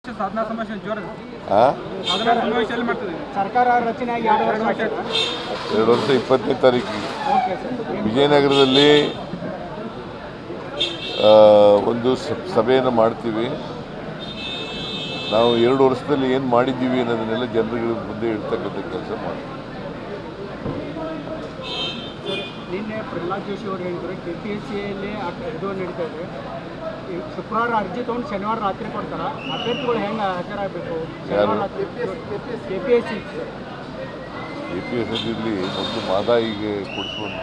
ಸಾಧನಾ ಸಮಾವೇಶ ಜೋರ ಸಾಧನಾ ಸಮಾವೇಶ ಎಲ್ಲಿ ಮಾಡ್ತದೆ ಸರ್ಕಾರ ರಚನೆ ಆಗಿ 2 ವರ್ಷ ಆಗಿದೆ. 2 ವರ್ಷ 20ನೇ ತಾರೀಕಿಗೆ ವಿಜಯನಗರದಲ್ಲಿ ಒಂದು ಸಭೆಯನ್ನು ಮಾಡ್ತೀವಿ. ನಾವು 2 ವರ್ಷದಲ್ಲಿ ಏನು ಮಾಡಿದ್ದೀವಿ ಅನ್ನೋದನ್ನೆಲ್ಲ ಜನರಿಗೆ ಮುಂದೆ ಇಡ್ತಕ್ಕಂಥ ಕೆಲಸ ಮಾಡ್ತೀವಿ. ನಿನ್ನೆ ಪ್ರಹ್ಲಾದ್ ಜೋಶಿ ಅವರು ಹೇಳಿದರೆ KPSCಯಲ್ಲಿ ಇದು ನಡೀತಾ ಇದೆ. ಶುಕ್ರವಾರ ಅರ್ಜಿ ತೊಗೊಂಡು ಶನಿವಾರ ರಾತ್ರಿ ಕೊಡ್ತಾರೆ. ಅಭ್ಯರ್ಥಿಗಳು ಹೆಂಗೆ ಹಾಜರಾಗಬೇಕು? ಶನಿವಾರ ರಾತ್ರಿ KPSCಯಲ್ಲಿ ಒಂದು ಮಾದಾಯಿಗೆ ಕೊಡಿಸ್ಕೊಂಡು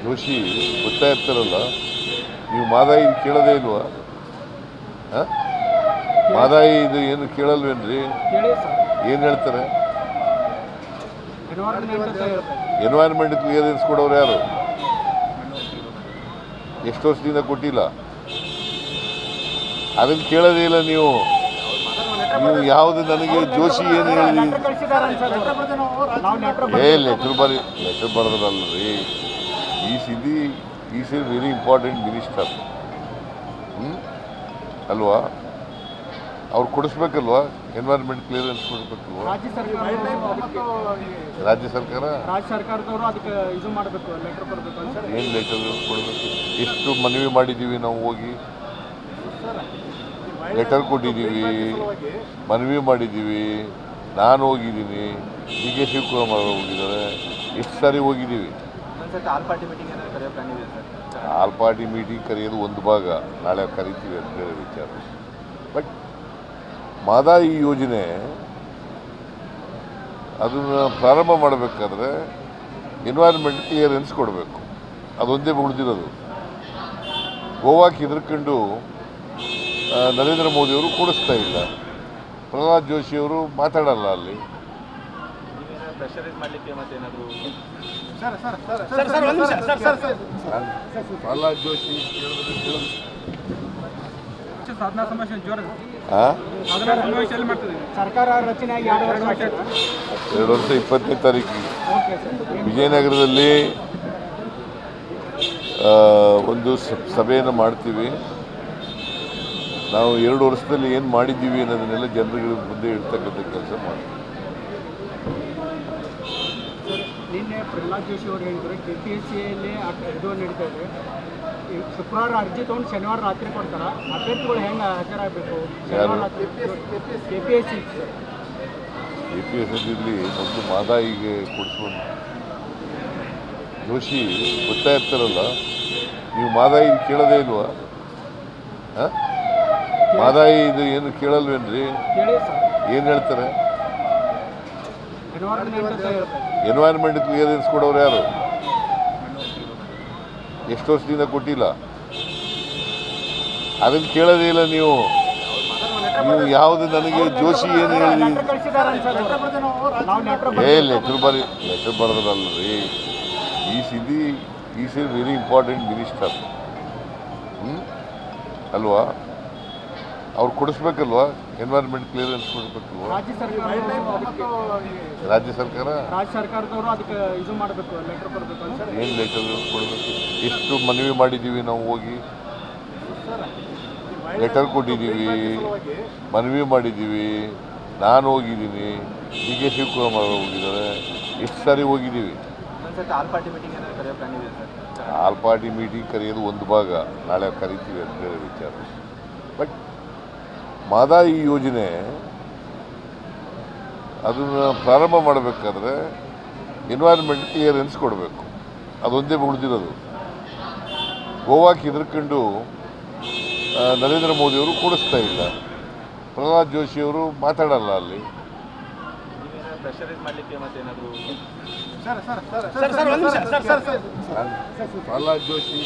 ಜೋಶಿ ಗೊತ್ತಾ ಇರ್ತಾರಲ್ಲ, ನೀವು ಮಾದಾಯಿ ಕೇಳೋದೇ ಇಲ್ವಾ? ಮಾದಾಯಿ ಇದು ಏನು ಕೇಳಲ್ವೇನ್ರಿ? ಏನು ಹೇಳ್ತಾರೆ? ಎನ್ವೈರ್ಮೆಂಟ್ ಕ್ಲಿಯರೆನ್ಸ್ ಕೊಡೋರು ಯಾರು? ಎಷ್ಟು ವರ್ಷದಿಂದ ಕೊಟ್ಟಿಲ್ಲ. ಅದನ್ನು ಕೇಳೋದೇ ಇಲ್ಲ ನೀವು. ಯಾವುದು ನನಗೆ ಜೋಶಿ ಏನು ಹೇಳಿ ಲೆಟರ್ ಬರೋದ್ರಲ್ರಿ. Is a very important minister ಅಲ್ವಾ? ಅವ್ರು ಕೊಡಿಸ್ಬೇಕಲ್ವಾ? Environment clearance ಕೊಡಬೇಕಲ್ವಾ? ರಾಜ್ಯ ಸರ್ಕಾರದವರು ಅದಕ್ಕೆ ಇದು ಮಾಡಬೇಕು, ಲೆಟರ್ ಕೊಡಬೇಕು. ಏನು ಲೆಟರ್ ಕೊಡಬೇಕು? ಎಷ್ಟು ಮನವಿ ಮಾಡಿದ್ದೀವಿ ನಾವು, ಹೋಗಿ ಲೆಟರ್ ಕೊಟ್ಟಿದ್ದೀವಿ, ಮನವಿ ಮಾಡಿದ್ದೀವಿ. ನಾನು ಹೋಗಿದ್ದೀನಿ, DK ಶಿವಕುಮಾರ್ ಹೋಗಿದ್ದಾರೆ, ಎಷ್ಟು ಸಾರಿ ಹೋಗಿದ್ದೀವಿ. ಆಲ್ ಪಾರ್ಟಿ ಮೀಟಿಂಗ್ ಕರೆಯೋದು ಒಂದು ಭಾಗ, ನಾಳೆ ಕರಿತೀವಿ ಅಂತ ಹೇಳಿ ವಿಚಾರ. ಬಟ್ ಮಾದಾಯಿ ಯೋಜನೆ ಅದನ್ನು ಪ್ರಾರಂಭ ಮಾಡಬೇಕಾದ್ರೆ ಎನ್ವೈರ್ಮೆಂಟ್ ಕ್ಲಿಯರೆನ್ಸ್ ಕೊಡಬೇಕು. ಅದೊಂದೇ ಉಳಿದಿರೋದು. ಗೋವಾಕ್ಕೆ ಹೆದರ್ಕೊಂಡು ನರೇಂದ್ರ ಮೋದಿಯವರು ಕೊಡಿಸ್ತಾ ಇಲ್ಲ. ಪ್ರಹ್ಲಾದ್ ಜೋಶಿಯವರು ಮಾತಾಡಲ್ಲ ಅಲ್ಲಿ. ಪ್ರಹ್ಲಾದ್ ಜೋಶಿ ಸಾಧನಾ ಸಮಾವೇಶ ಜೋರ ಸಾಧನಾ ಸಮಾವೇಶ ಎಲ್ಲಿ ಮಾಡ್ತದೆ ಸರ್ಕಾರ ರಚನೆ ಆಗಿ 2 ವರ್ಷ ಆಗಿದೆ. 2 ವರ್ಷ 20ನೇ ತಾರೀಕಿಗೆ ವಿಜಯನಗರದಲ್ಲಿ ಒಂದು ಸಭೆಯನ್ನು ಮಾಡ್ತೀವಿ. ನಾವು 2 ವರ್ಷದಲ್ಲಿ ಏನು ಮಾಡಿದ್ದೀವಿ ಅನ್ನೋದನ್ನೆಲ್ಲ ಜನರಿಗೆ ಮುಂದೆ ಇಡ್ತಕ್ಕಂಥ ಕೆಲಸ ಮಾಡ್ತೀವಿ. ನಿನ್ನೆ ಪ್ರಹ್ಲಾದ್ ಜೋಶಿ ಅವರು ಹೇಳಿದರೆ KPSCಯಲ್ಲಿ ಇದು ನಡೀತಾ ಇದೆ. ಶುಕ್ರವಾರ ಅರ್ಜಿ ತೊಗೊಂಡು ಶನಿವಾರ ರಾತ್ರಿ ಕೊಡ್ತಾರೆ. ಅಭ್ಯರ್ಥಿಗಳು ಹೆಂಗೆ ಹಾಜರಾಗಬೇಕು? ಶನಿವಾರ ರಾತ್ರಿ KPSCಯಲ್ಲಿ ಒಂದು ಮಾದಾಯಿಗೆ ಕೊಡಿಸ್ಕೊಂಡು ಜೋಶಿ ಗೊತ್ತಾ ಇರ್ತಾರಲ್ಲ, ನೀವು ಮಾದಾಯಿ ಕೇಳೋದೇ ಇಲ್ವಾ? ಮಾದಾಯಿ ಇದು ಏನು ಕೇಳಲ್ವೇನ್ರಿ? ಏನು ಹೇಳ್ತಾರೆ? ಎನ್ವೈರ್ಮೆಂಟ್ ಕ್ಲಿಯರೆನ್ಸ್ ಕೊಡೋರು ಯಾರು? ಎಷ್ಟು ವರ್ಷದಿಂದ ಕೊಟ್ಟಿಲ್ಲ. ಅದನ್ನು ಕೇಳೋದೇ ಇಲ್ಲ ನೀವು. ಯಾವುದು ನನಗೆ ಜೋಶಿ ಏನು ಹೇಳಿ ಲೆಟರ್ ಬರೋದ್ರಲ್ರಿ. Is a very important minister ಅಲ್ವಾ? ಅವ್ರು ಕೊಡಿಸ್ಬೇಕಲ್ವಾ? Environment clearance ಕೊಡಬೇಕಲ್ವಾ? ರಾಜ್ಯ ಸರ್ಕಾರದವರು ಅದಕ್ಕೆ ಇದು ಮಾಡಬೇಕು, ಲೆಟರ್ ಕೊಡಬೇಕು. ಏನು ಲೆಟರ್ ಕೊಡಬೇಕು? ಎಷ್ಟು ಮನವಿ ಮಾಡಿದ್ದೀವಿ ನಾವು, ಹೋಗಿ ಲೆಟರ್ ಕೊಟ್ಟಿದ್ದೀವಿ, ಮನವಿ ಮಾಡಿದ್ದೀವಿ. ನಾನು ಹೋಗಿದ್ದೀನಿ, DK ಶಿವಕುಮಾರ್ ಹೋಗಿದ್ದಾರೆ, ಎಷ್ಟು ಸಾರಿ ಹೋಗಿದ್ದೀವಿ. ಆಲ್ ಪಾರ್ಟಿ ಮೀಟಿಂಗ್ ಕರೆಯೋದು ಒಂದು ಭಾಗ, ನಾಳೆ ಕರಿತೀವಿ ಅಂತ ಹೇಳಿ ವಿಚಾರ. ಬಟ್ ಮಾದಾಯಿ ಯೋಜನೆ ಅದನ್ನು ಪ್ರಾರಂಭ ಮಾಡಬೇಕಾದ್ರೆ ಎನ್ವೈರ್ಮೆಂಟ್ ಕ್ಲಿಯರೆನ್ಸ್ ಕೊಡಬೇಕು. ಅದೊಂದೇ ಉಳಿದಿರೋದು. ಗೋವಾಕ್ಕೆ ಹೆದರ್ಕೊಂಡು ನರೇಂದ್ರ ಮೋದಿಯವರು ಕೊಡಿಸ್ತಾ ಇಲ್ಲ. ಪ್ರಹ್ಲಾದ್ ಜೋಶಿಯವರು ಮಾತಾಡಲ್ಲ ಅಲ್ಲಿ. ಪ್ರಹ್ಲಾದ್ ಜೋಶಿ